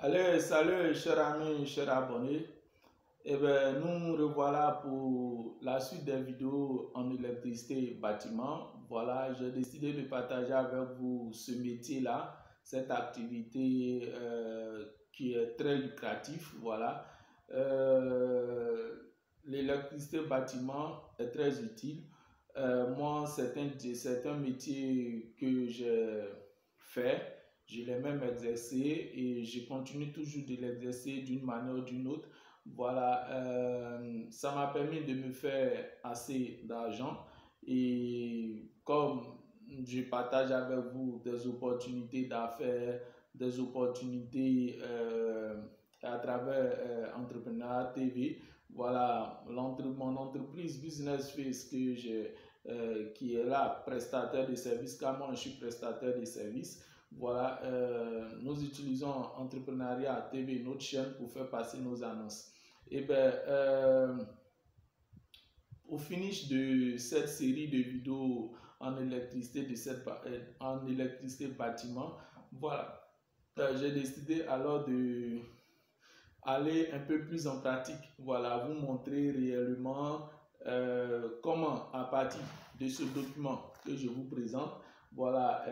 Allez, salut chers amis, chers abonnés. Eh bien, nous revoilà pour la suite des vidéos en électricité bâtiment. Voilà, j'ai décidé de partager avec vous ce métier-là, cette activité qui est très lucrative. Voilà. L'électricité bâtiment est très utile. Moi, c'est un métier que j'ai fait. Je l'ai même exercé et je continue toujours de l'exercer d'une manière ou d'une autre. Voilà, ça m'a permis de me faire assez d'argent et comme je partage avec vous des opportunités d'affaires, des opportunités à travers Entrepreneur TV, voilà, mon entreprise Business Face que j'ai, qui est là, prestataire de services, car moi je suis prestataire de services. Voilà, nous utilisons Entrepreneuriat TV, notre chaîne, pour faire passer nos annonces. Et bien, au finish de cette série de vidéos en électricité, en électricité bâtiment, voilà, j'ai décidé alors de aller un peu plus en pratique. Voilà, vous montrer réellement comment, à partir de ce document que je vous présente, voilà,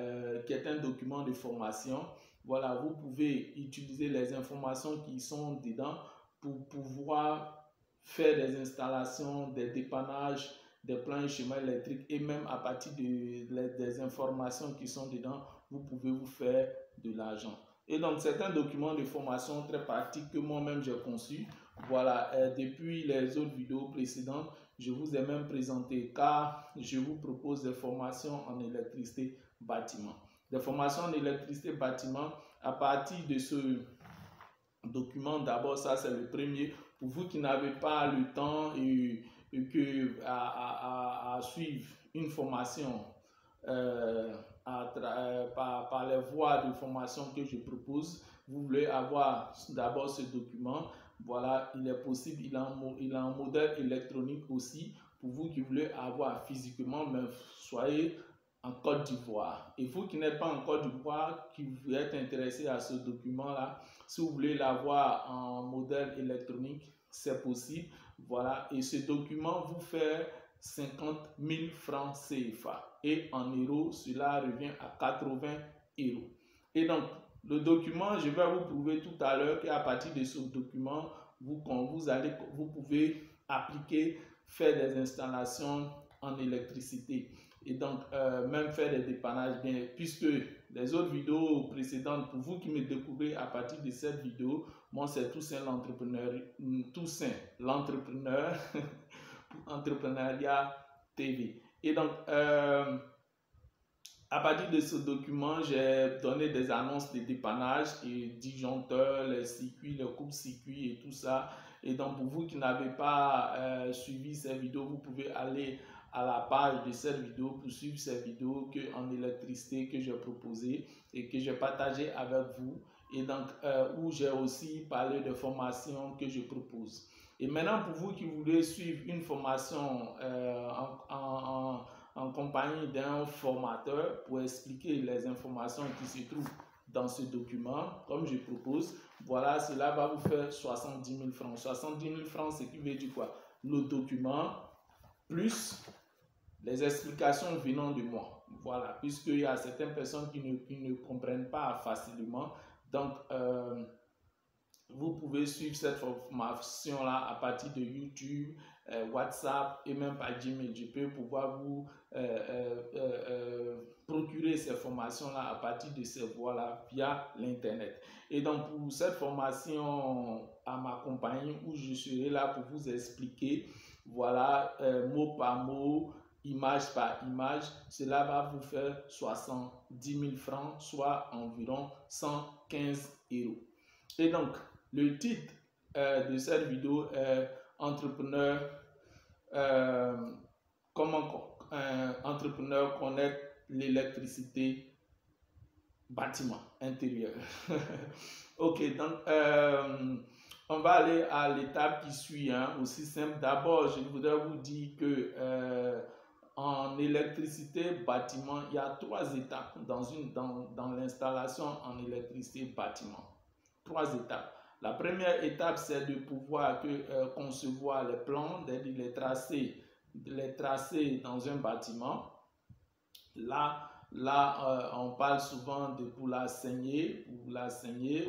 qui est un document de formation, voilà, vous pouvez utiliser les informations qui sont dedans pour pouvoir faire des installations, des dépannages, des plans et schémas électriques, et même à partir des informations qui sont dedans, vous pouvez vous faire de l'argent. Et donc, c'est un document de formation très pratique que moi-même j'ai conçu. Voilà, depuis les autres vidéos précédentes, je vous ai même présenté car je vous propose des formations en électricité bâtiment. Des formations en électricité bâtiment à partir de ce document. D'abord, ça c'est le premier. Pour vous qui n'avez pas le temps à suivre une formation par les voies de formation que je propose, vous voulez avoir d'abord ce document. Voilà, il est possible, il a un modèle électronique aussi pour vous qui voulez avoir physiquement, mais soyez en Côte d'Ivoire. Et vous qui n'êtes pas en Côte d'Ivoire, qui êtes intéressé à ce document-là, si vous voulez l'avoir en modèle électronique, c'est possible. Voilà, et ce document vous fait 50 000 francs CFA. Et en euros, cela revient à 80 euros. Et donc, le document, je vais vous prouver tout à l'heure qu'à partir de ce document, vous pouvez appliquer, faire des installations en électricité. Et donc, même faire des dépannages bien, puisque les autres vidéos précédentes, pour vous qui me découvrez à partir de cette vidéo, moi c'est Toussaint l'entrepreneur, l'entrepreneur pour Entrepreneuriat TV. Et donc, à partir de ce document, j'ai donné des annonces de dépannage et disjoncteurs, les circuits, les coupes-circuits et tout ça. Et donc, pour vous qui n'avez pas suivi ces vidéos, vous pouvez aller à la page de cette vidéo pour suivre ces vidéos en électricité que j'ai proposées et que j'ai partagé avec vous. Et donc, où j'ai aussi parlé de formations que je propose. Et maintenant, pour vous qui voulez suivre une formation en compagnie d'un formateur pour expliquer les informations qui se trouvent dans ce document, comme je propose, voilà, cela va vous faire 70 000 francs. 70 000 francs, ce qui veut dire quoi? Le document plus les explications venant de moi. Voilà, puisqu'il y a certaines personnes qui ne comprennent pas facilement. Donc, vous pouvez suivre cette formation-là à partir de YouTube, WhatsApp et même par Gmail. Je peux pouvoir vous procurer ces formations-là à partir de ces voies-là via l'Internet. Et donc, pour cette formation à ma compagnie où je serai là pour vous expliquer, voilà, mot par mot, image par image, cela va vous faire 70 000 francs, soit environ 115 euros. Et donc, le titre de cette vidéo est Entrepreneur, comment entrepreneur connecte l'électricité bâtiment intérieur. Ok, donc on va aller à l'étape qui suit, hein, aussi simple. D'abord, je voudrais vous dire que en électricité bâtiment, il y a 3 étapes dans l'installation en électricité bâtiment. 3 étapes. La première étape, c'est de pouvoir concevoir les plans, les tracés dans un bâtiment. Là, on parle souvent de pour la saignée,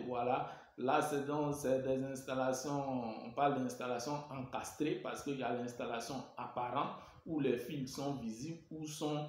voilà. Là, c'est des installations, on parle d'installations encastrées parce qu'il y a l'installation apparente où les fils sont visibles ou sont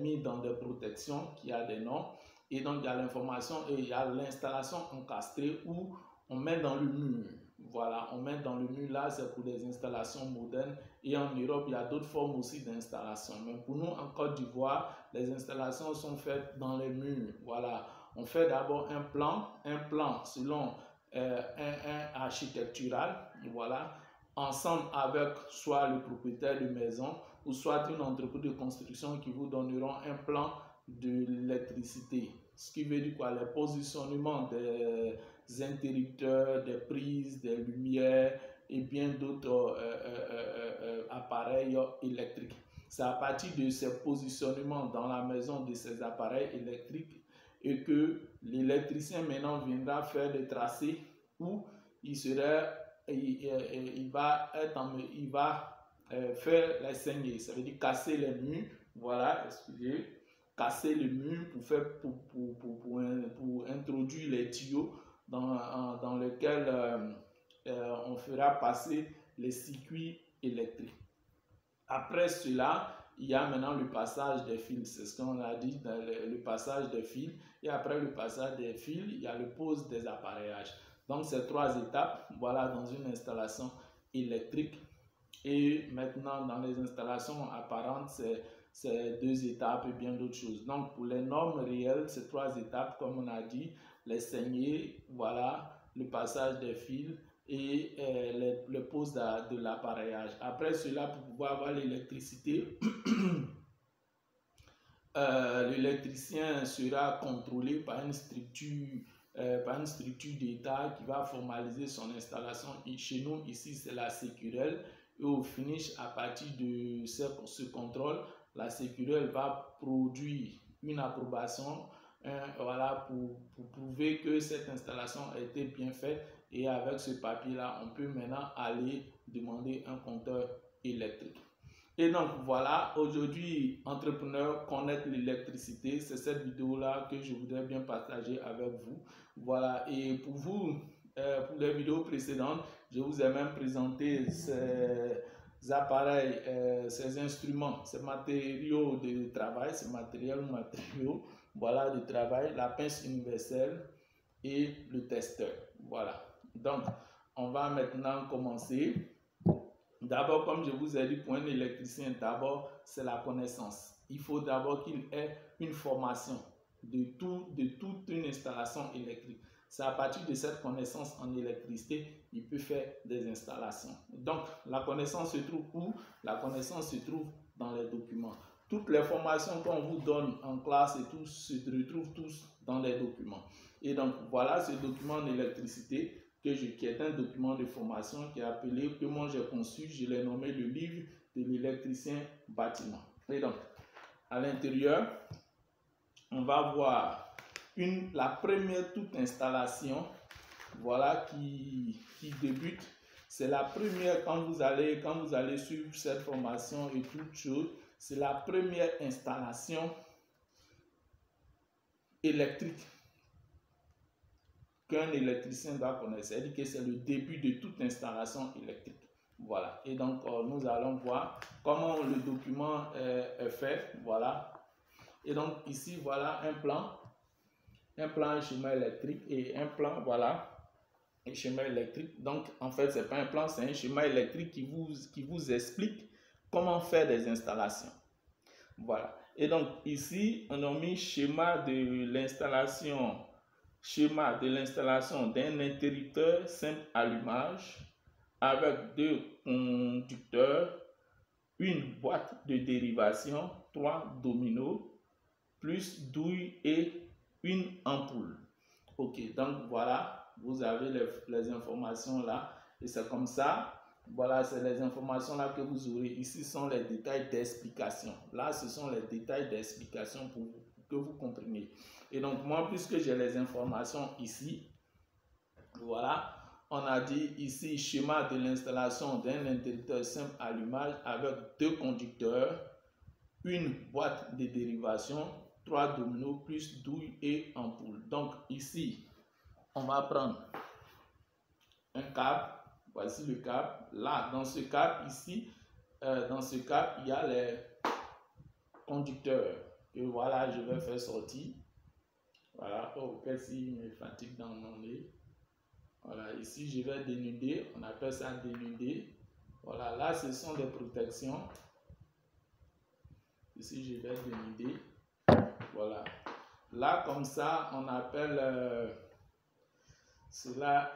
mis dans des protections qui a des noms. Et donc, il y a l'information et il y a l'installation encastrée où on met dans le mur. Voilà, on met dans le mur, là, c'est pour des installations modernes. Et en Europe, il y a d'autres formes aussi d'installation. Mais pour nous, en Côte d'Ivoire, les installations sont faites dans les murs. Voilà, on fait d'abord un plan selon un architectural. Voilà, ensemble avec soit le propriétaire de maison ou soit une entreprise de construction qui vous donneront un plan de l'électricité. Ce qui veut dire quoi? Le positionnement des interrupteurs, des prises, des lumières et bien d'autres appareils électriques. C'est à partir de ces positionnements dans la maison de ces appareils électriques et que l'électricien maintenant viendra faire des tracés où il va faire les saignées. Ça veut dire casser les murs. Voilà, excusez, casser le mur pour introduire les tuyaux dans lesquels on fera passer les circuits électriques. Après cela, il y a maintenant le passage des fils. C'est ce qu'on a dit, le passage des fils. Et après le passage des fils, il y a le pose des appareillages. Donc, ces 3 étapes, voilà, dans une installation électrique. Et maintenant, dans les installations apparentes, c'est 2 étapes et bien d'autres choses. Donc, pour les normes réelles, c'est 3 étapes, comme on a dit, les saignées, voilà, le passage des fils et le pose de l'appareillage. Après cela, pour pouvoir avoir l'électricité, l'électricien sera contrôlé par une structure d'État qui va formaliser son installation. Et chez nous, ici, c'est la Sécurel. Et au finish, à partir de ce contrôle, la Sécurel va produire une approbation voilà, pour prouver que cette installation a été bien faite. Et avec ce papier-là, on peut maintenant aller demander un compteur électrique. Et donc voilà, aujourd'hui, entrepreneur, connaître l'électricité, c'est cette vidéo-là que je voudrais bien partager avec vous. Voilà, et pour vous, pour les vidéos précédentes, je vous ai même présenté ces appareils, ces instruments, ces matériaux de travail, ces matériaux, voilà, de travail, la pince universelle et le testeur. Voilà, donc on va maintenant commencer. D'abord, comme je vous ai dit, pour un électricien, d'abord, c'est la connaissance. Il faut d'abord qu'il ait une formation de toute une installation électrique. C'est à partir de cette connaissance en électricité, il peut faire des installations. Donc, la connaissance se trouve où? La connaissance se trouve dans les documents. Toutes les formations qu'on vous donne en classe et tout se retrouvent tous dans les documents. Et donc, voilà ce document d'électricité qui est un document de formation qui est appelé, que moi j'ai conçu, je l'ai nommé le livre de l'électricien bâtiment. Et donc, à l'intérieur, on va voir la première toute installation, voilà, qui débute. C'est la première, quand vous allez suivre cette formation et toutes choses, c'est la première installation électrique qu'un électricien doit connaître. C'est-à-dire que c'est le début de toute installation électrique. Voilà. Et donc, nous allons voir comment le document est fait. Voilà. Et donc, ici, voilà un plan schéma électrique et un plan, voilà, un schéma électrique. Donc, en fait, c'est pas un plan, c'est un schéma électrique qui vous explique comment faire des installations. Voilà. Et donc, ici, on a mis schéma de l'installation d'un interrupteur simple allumage avec 2 conducteurs, une boîte de dérivation, 3 dominos, plus douille et une ampoule. Ok, donc voilà, vous avez les informations là et c'est comme ça. Voilà, c'est les informations là que vous aurez. Ici sont les détails d'explication. Là, ce sont les détails d'explication pour que vous compreniez. Et donc, moi, puisque j'ai les informations ici, Voilà, on a dit ici schéma de l'installation d'un interrupteur simple allumage avec 2 conducteurs, une boîte de dérivation, 3 dominos plus douille et ampoule. Donc ici, on va prendre un câble. Voici le câble. Là, dans ce câble ici, dans ce câble, il y a les conducteurs. Et voilà, je vais faire sortir. Voilà, oh, qu'est-ce qui me fatigue dans mon nez. Voilà, ici je vais dénuder, on appelle ça dénuder. Voilà, là ce sont des protections. Ici je vais dénuder. Voilà. Là comme ça, on appelle cela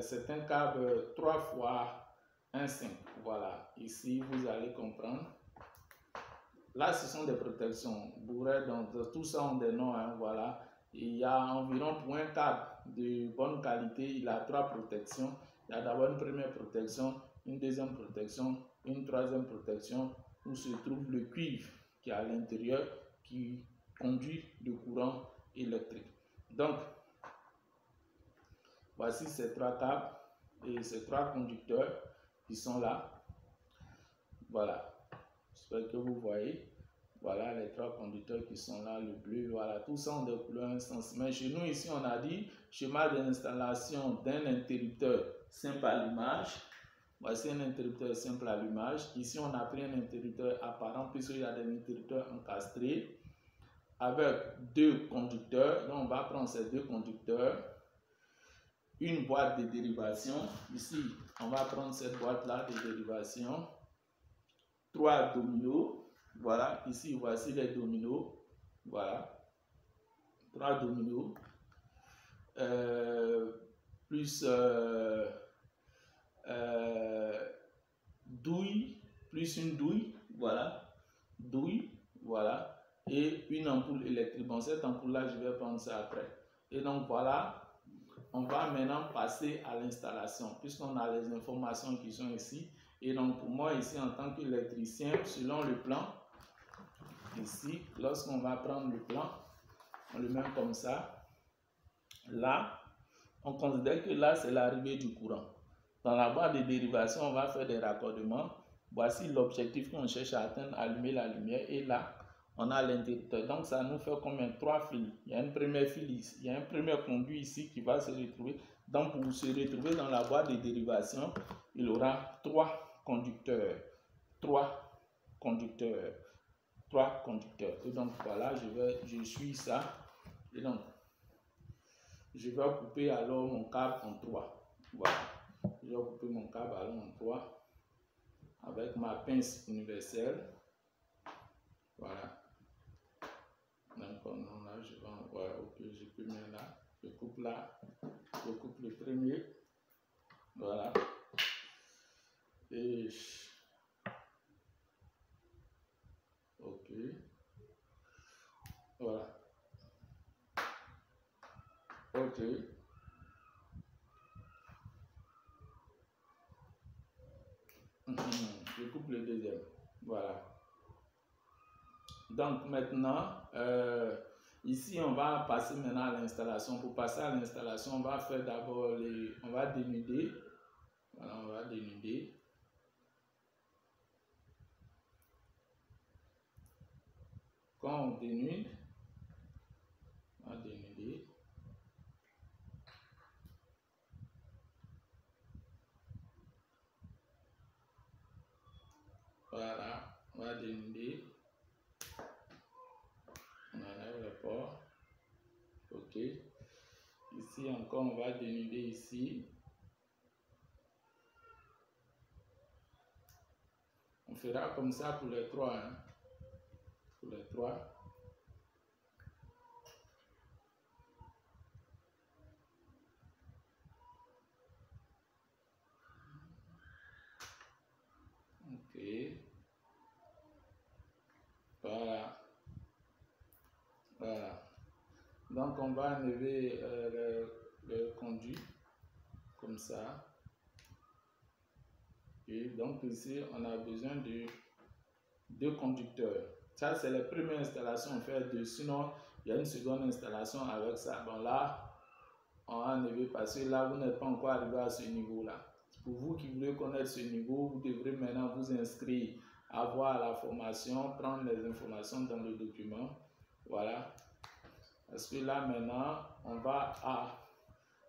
c'est un câble 3 fois 1,5. Voilà, ici vous allez comprendre. Là ce sont des protections. Bourret, donc tout ça ont des noms, hein, voilà. Il y a environ pour un câble de bonne qualité, il a 3 protections. Il y a d'abord une première protection, une deuxième protection, une troisième protection où se trouve le cuivre qui est à l'intérieur qui conduit le courant électrique. Donc, voici ces 3 câbles et ces 3 conducteurs qui sont là. Voilà, j'espère que vous voyez. Voilà les 3 conducteurs qui sont là, le bleu, voilà, tous sont de couleur instance. Mais chez nous ici, on a dit schéma d'installation d'un interrupteur simple allumage. Voici un interrupteur simple allumage. Ici, on a pris un interrupteur apparent puisqu'il y a des interrupteurs encastrés avec 2 conducteurs. Donc, on va prendre ces 2 conducteurs, une boîte de dérivation. Ici, on va prendre cette boîte-là de dérivation, 3 dominos. Voilà, ici, voici les dominos. Voilà, 3 dominos. Plus douille, plus une douille. Voilà, douille. Voilà, et une ampoule électrique. Bon, cette ampoule-là, je vais prendre ça après. Et donc, voilà, on va maintenant passer à l'installation, puisqu'on a les informations qui sont ici. Et donc, pour moi, ici, en tant qu'électricien, selon le plan, ici, lorsqu'on va prendre le plan, on le met comme ça. Là, on considère que là, c'est l'arrivée du courant. Dans la boîte de dérivation, on va faire des raccordements. Voici l'objectif qu'on cherche à atteindre, allumer la lumière. Et là, on a l'interrupteur. Donc, ça nous fait combien? 3 fils. Il y a une première fil ici. Il y a un premier conduit ici qui va se retrouver. Donc, pour se retrouver dans la boîte de dérivation, il aura 3 conducteurs. 3 conducteurs. 3 conducteurs. Et donc, voilà, je suis ça. Et donc, je vais couper alors mon câble en 3. Voilà. Je vais couper mon câble alors en 3 avec ma pince universelle. Voilà. Donc, non, là, je vais en voir. Ok, je peux mettre là. Je coupe là. Je coupe le premier. Voilà. Et ok. Voilà. Ok. Je coupe le deuxième. Voilà. Donc maintenant, ici on va passer maintenant à l'installation. Pour passer à l'installation, on va faire d'abord on va dénuder. Voilà, on va dénuder. Quand on dénude, on va dénuder. Voilà, on va dénuder. On enlève le port. Ok. Ici encore, on va dénuder ici. On fera comme ça pour les 3. Hein. Pour les 3. Ok. Voilà. Voilà. Donc on va enlever le conduit comme ça. Et donc ici on a besoin de 2 conducteurs. Ça c'est la première installation, on fait 2. Sinon il y a une seconde installation avec ça. Bon là en enlevé parce que là, vous n'êtes pas encore arrivé à ce niveau-là. Pour vous qui voulez connaître ce niveau, vous devrez maintenant vous inscrire, avoir la formation, prendre les informations dans le document. Voilà. Parce que là, maintenant, on va à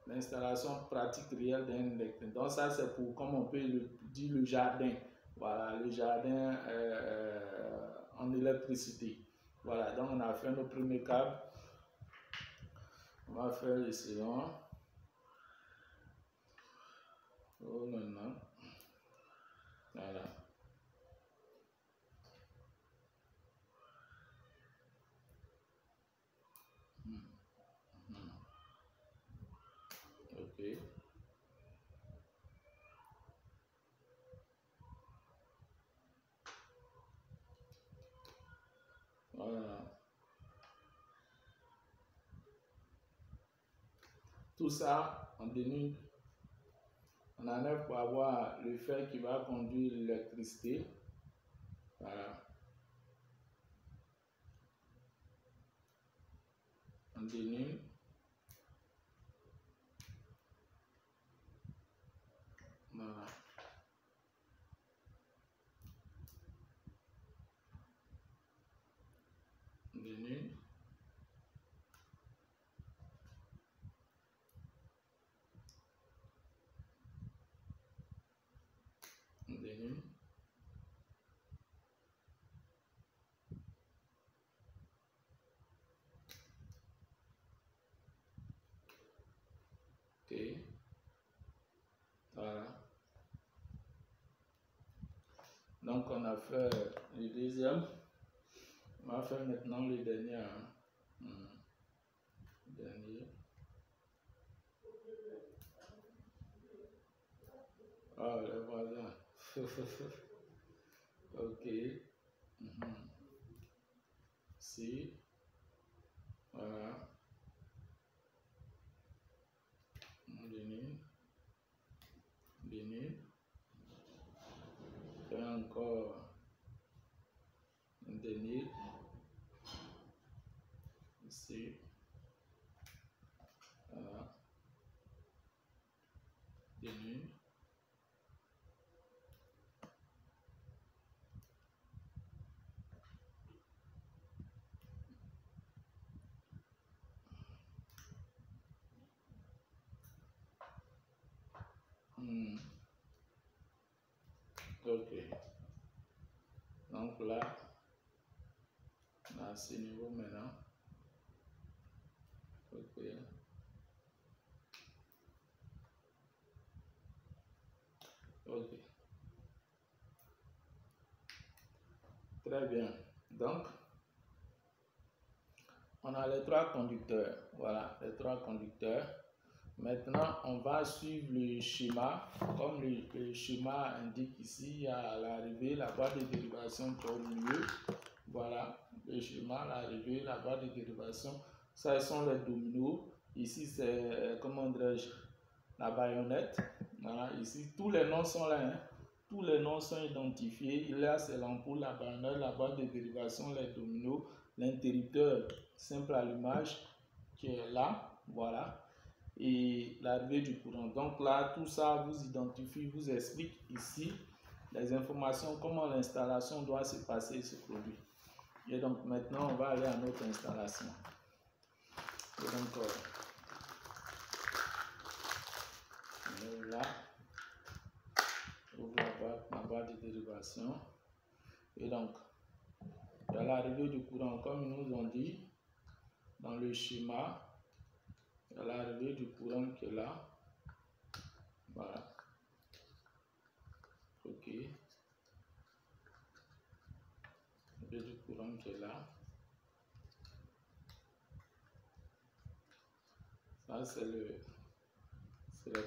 l'installation pratique réelle d'un électricien. Donc ça, c'est pour, comme on peut le dire, le jardin. Voilà, le jardin en électricité. Voilà, donc on a fait nos premiers câbles. On va faire les séances. Oh maintenant. Voilà. Ok. Voilà. Tout ça, on dénoude. On enlève pour avoir le fer qui va conduire l'électricité. Voilà. On dénoude. Voilà. On dénoude. On dénoude. Ok. Voilà. Donc on a fait le deuxième. On va faire maintenant le dernier. Hein. Dernier. Ah, le voisin. Ok. Si. Voilà. Dénoude. Dénoude. Et encore un dernier. Ici. Voilà. Dénoude. Ok. Donc là, on a ce niveau maintenant. Ok. Ok. Très bien. Donc, on a les trois conducteurs. Voilà, les trois conducteurs. Maintenant, on va suivre le schéma. Comme le schéma indique ici, il y a l'arrivée, la barre de dérivation qui est au milieu. Voilà, le schéma, l'arrivée, la barre de dérivation. Ça, ce sont les dominos. Ici, c'est, comment dirais-je, la baïonnette. Voilà, ici, tous les noms sont là. Hein. Tous les noms sont identifiés. Il y a c'est l'ampoule, la baïonnette, la barre de dérivation, les dominos, l'interrupteur simple allumage qui est là. Voilà. Et l'arrivée du courant. Donc là, tout ça vous identifie, vous explique ici les informations, comment l'installation doit se passer, ce produit. Et donc maintenant, on va aller à notre installation. Et donc, là, ouvre la barre de dérivation. Et donc, dans l'arrivée du courant, comme ils nous ont dit, dans le schéma, il y a l'arrivée du courant qui est là. Voilà. Ok. L'arrivée du courant qui est là. Ça, c'est le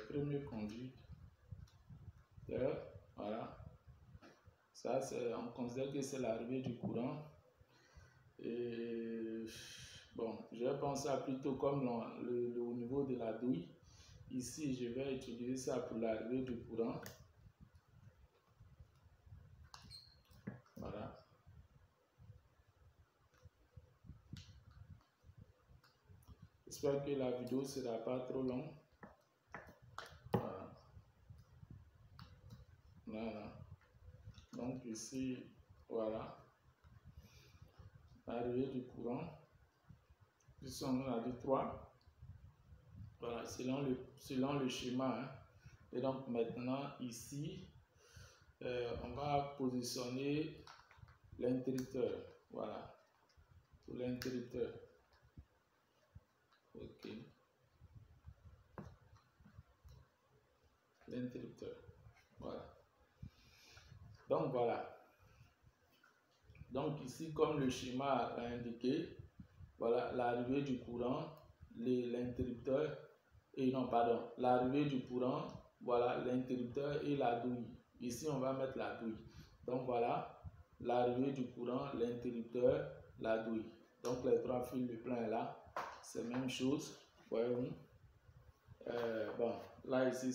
premier conduit. Voilà. Ça, on considère que c'est l'arrivée du courant. Et bon, je vais penser à plutôt comme au niveau de la douille. Ici, je vais utiliser ça pour l'arrivée du courant. Voilà. J'espère que la vidéo ne sera pas trop longue. Voilà. Voilà. Donc ici, voilà. L'arrivée du courant. Ici, on a dit 3. Voilà, selon le schéma. Hein. Et donc maintenant, ici, on va positionner l'interrupteur. Voilà. Pour l'interrupteur. Ok. L'interrupteur. Voilà. Donc voilà. Donc ici, comme le schéma l'a indiqué, voilà l'arrivée du courant, l'interrupteur, et non, pardon, l'arrivée du courant, voilà l'interrupteur et la douille. Ici, on va mettre la douille. Donc voilà, l'arrivée du courant, l'interrupteur, la douille. Donc les 3 fils de plein là, c'est la même chose. Voyez-vous. Bon, là ici,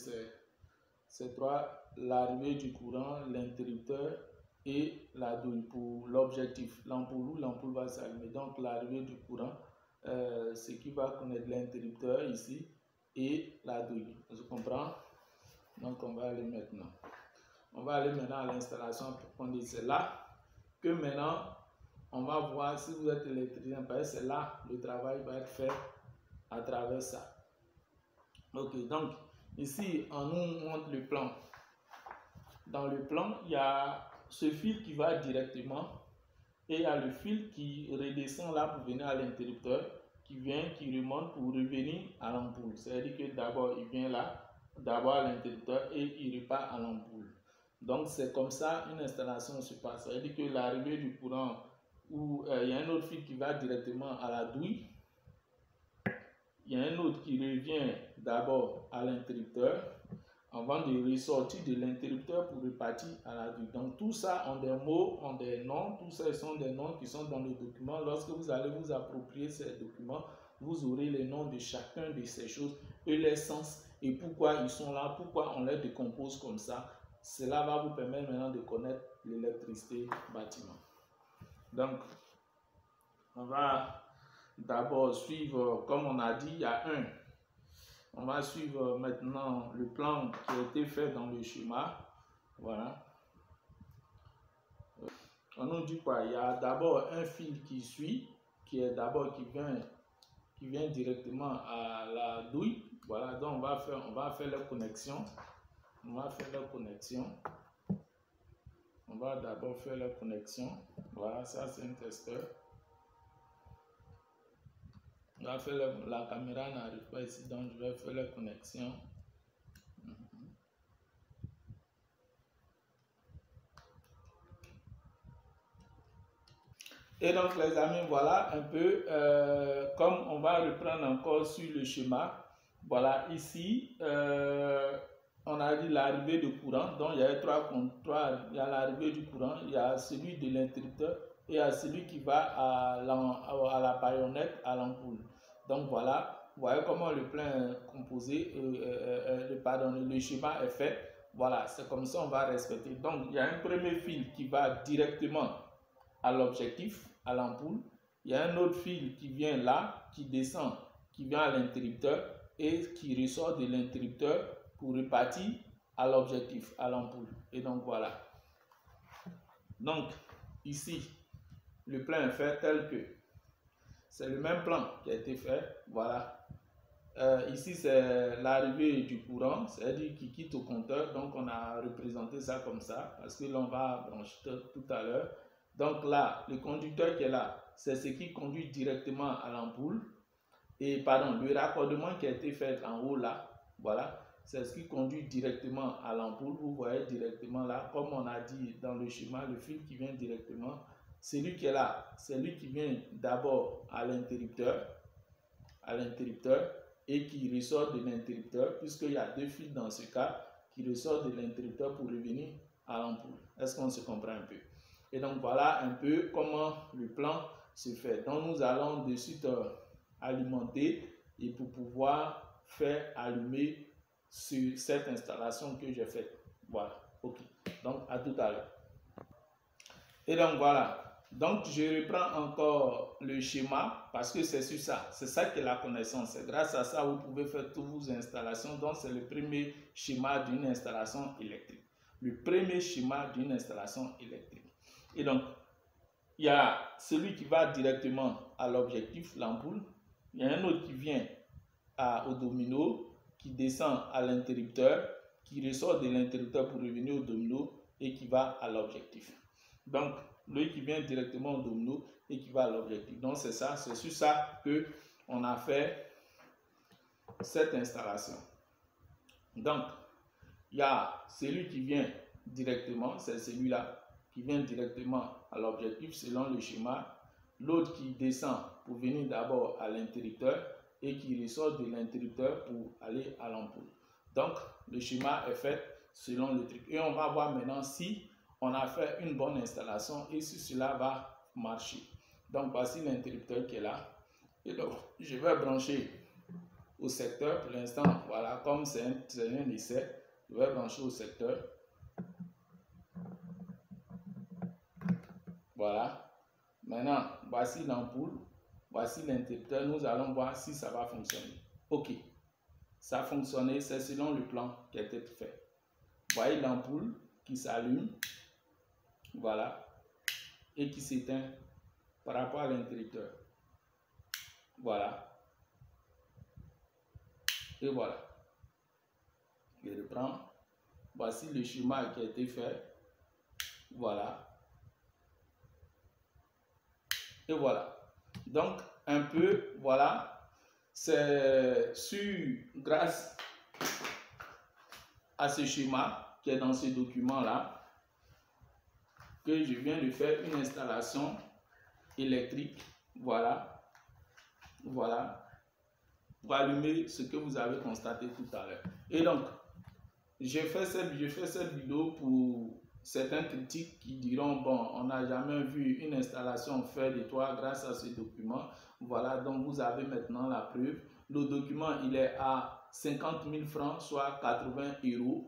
c'est 3, l'arrivée du courant, l'interrupteur et la douille pour l'objectif. L'ampoule va s'allumer. Donc l'arrivée du courant, ce qui va connaître l'interrupteur ici et la douille. Je comprends. Donc on va aller maintenant. On va aller maintenant à l'installation pour qu'on dise c'est là que maintenant on va voir si vous êtes électricien. Parce que c'est là le travail va être fait à travers ça. Ok, donc ici on nous montre le plan. Dans le plan, il y a ce fil qui va directement et il y a le fil qui redescend là pour venir à l'interrupteur, qui remonte pour revenir à l'ampoule. C'est-à-dire que d'abord il vient là, d'abord à l'interrupteur et il repart à l'ampoule. Donc c'est comme ça une installation se passe. C'est-à-dire que l'arrivée du courant, où il y a un autre fil qui va directement à la douille, il y a un autre qui revient d'abord à l'interrupteur, avant de ressortir de l'interrupteur pour repartir à la douille. Donc tout ça ont des mots, ont des noms, tout ça sont des noms qui sont dans le document. Lorsque vous allez vous approprier ces documents, vous aurez les noms de chacun de ces choses et les sens et pourquoi ils sont là, pourquoi on les décompose comme ça. Cela va vous permettre maintenant de connaître l'électricité bâtiment. Donc, on va d'abord suivre, comme on a dit, il y a un. On va suivre maintenant le plan qui a été fait dans le schéma. Voilà. On nous dit quoi? Il y a d'abord un fil qui suit, qui vient directement à la douille. Voilà, donc on va faire la connexion. On va faire la connexion. On va d'abord faire la connexion. Voilà, ça c'est un testeur. On va faire la caméra n'arrive pas ici, donc je vais faire la connexion. Et donc les amis, voilà un peu comme on va reprendre encore sur le schéma. Voilà ici, on a dit l'arrivée du courant. Donc il y a trois, il y a l'arrivée du courant, il y a celui de l'interrupteur et il y a celui qui va à la baïonnette, à l'ampoule. Donc voilà, vous voyez comment le plan est composé, le schéma est fait. Voilà, c'est comme ça on va respecter. Donc il y a un premier fil qui va directement à l'objectif, à l'ampoule. Il y a un autre fil qui vient là, qui descend, qui vient à l'interrupteur et qui ressort de l'interrupteur pour repartir à l'objectif, à l'ampoule. Et donc voilà. Donc ici, le plan est fait tel que c'est le même plan qui a été fait. Voilà. Ici, c'est l'arrivée du courant, c'est-à-dire qui quitte au compteur. Donc on a représenté ça comme ça parce que l'on va brancher tout à l'heure. Donc là, le conducteur qui est là, c'est ce qui conduit directement à l'ampoule. Et pardon, le raccordement qui a été fait en haut là, voilà, c'est ce qui conduit directement à l'ampoule. Vous voyez directement là, comme on a dit dans le schéma, le fil qui vient directement, celui qui est là, c'est lui qui vient d'abord à l'interrupteur et qui ressort de l'interrupteur, puisqu'il y a deux fils dans ce cas, qui ressortent de l'interrupteur pour revenir à l'ampoule. Est-ce qu'on se comprend un peu? Et donc voilà un peu comment le plan se fait. Donc nous allons de suite alimenter et pour pouvoir faire allumer sur cette installation que j'ai faite. Voilà, ok. Donc à tout à l'heure. Et donc voilà, Donc, je reprends encore le schéma parce que c'est sur ça. C'est ça qui est la connaissance. C'est grâce à ça que vous pouvez faire toutes vos installations. Donc, c'est le premier schéma d'une installation électrique. Le premier schéma d'une installation électrique. Et donc, il y a celui qui va directement à l'objectif, l'ampoule. Il y a un autre qui vient au domino, qui descend à l'interrupteur, qui ressort de l'interrupteur pour revenir au domino et qui va à l'objectif. Donc, lui qui vient directement au domino et qui va à l'objectif. Donc, c'est ça, c'est sur ça qu'on a fait cette installation. Donc, il y a celui qui vient directement, c'est celui-là, qui vient directement à l'objectif selon le schéma. L'autre qui descend pour venir d'abord à l'interrupteur et qui ressort de l'interrupteur pour aller à l'ampoule. Donc, le schéma est fait selon le truc. Et on va voir maintenant si on a fait une bonne installation et si cela va marcher. Donc, voici l'interrupteur qui est là. Et donc, je vais brancher au secteur. Pour l'instant, voilà, comme c'est un essai, je vais brancher au secteur. Voilà. Maintenant, voici l'ampoule. Voici l'interrupteur. Nous allons voir si ça va fonctionner. OK. Ça a fonctionné. C'est selon le plan qui a été fait. Voyez l'ampoule qui s'allume. Voilà. Et qui s'éteint par rapport à l'interrupteur. Voilà. Et voilà. Je reprends. Voici le schéma qui a été fait. Voilà. Et voilà. Donc, un peu, voilà. C'est grâce à ce schéma qui est dans ce document-là que je viens de faire une installation électrique. Voilà. Voilà. Pour allumer ce que vous avez constaté tout à l'heure. Et donc, j'ai fait cette vidéo pour certains critiques qui diront, bon, on n'a jamais vu une installation faite de toi grâce à ce document. Voilà, donc vous avez maintenant la preuve. Le document, il est à 50 000 francs, soit 80 €.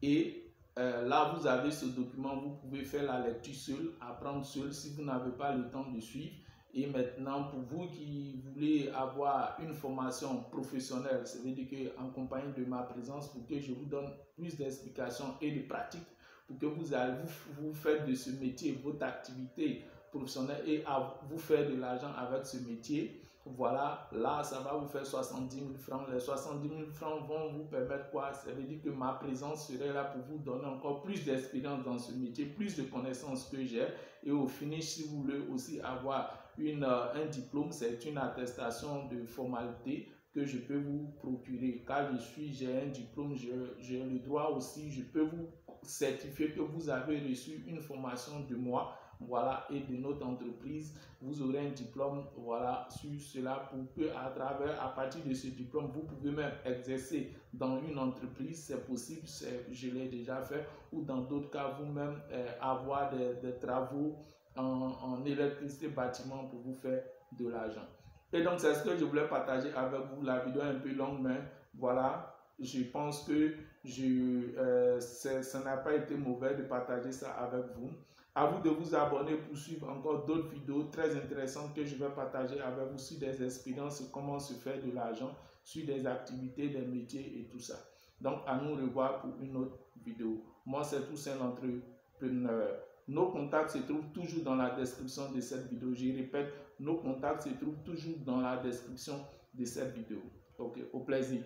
Et là, vous avez ce document, vous pouvez faire la lecture seul, apprendre seul si vous n'avez pas le temps de suivre. Et maintenant, pour vous qui voulez avoir une formation professionnelle, ça veut dire qu'en compagnie de ma présence, pour que je vous donne plus d'explications et de pratiques, pour que vous allez vous faire de ce métier votre activité professionnelle et vous faire de l'argent avec ce métier. Voilà, là, ça va vous faire 70 000 francs. Les 70 000 francs vont vous permettre quoi? Ça veut dire que ma présence serait là pour vous donner encore plus d'expérience dans ce métier, plus de connaissances que j'ai. Et au finish, si vous voulez aussi avoir un diplôme, c'est une attestation de formalité que je peux vous procurer. Car j'ai un diplôme, j'ai le droit aussi, je peux vous certifier que vous avez reçu une formation de moi, voilà, et de notre entreprise. Vous aurez un diplôme, voilà, sur cela pour que à partir de ce diplôme, vous pouvez même exercer dans une entreprise, c'est possible, je l'ai déjà fait, ou dans d'autres cas, vous-même avoir des travaux en électricité bâtiment pour vous faire de l'argent. Et donc, c'est ce que je voulais partager avec vous. La vidéo est un peu longue, mais voilà, je pense que ça n'a pas été mauvais de partager ça avec vous. À vous de vous abonner pour suivre encore d'autres vidéos très intéressantes que je vais partager avec vous sur des expériences, comment se faire de l'argent, sur des activités, des métiers et tout ça. Donc, à nous revoir pour une autre vidéo. Moi, c'est Toussaint l'entrepreneur. Nos contacts se trouvent toujours dans la description de cette vidéo. Je répète, nos contacts se trouvent toujours dans la description de cette vidéo. Ok, au plaisir.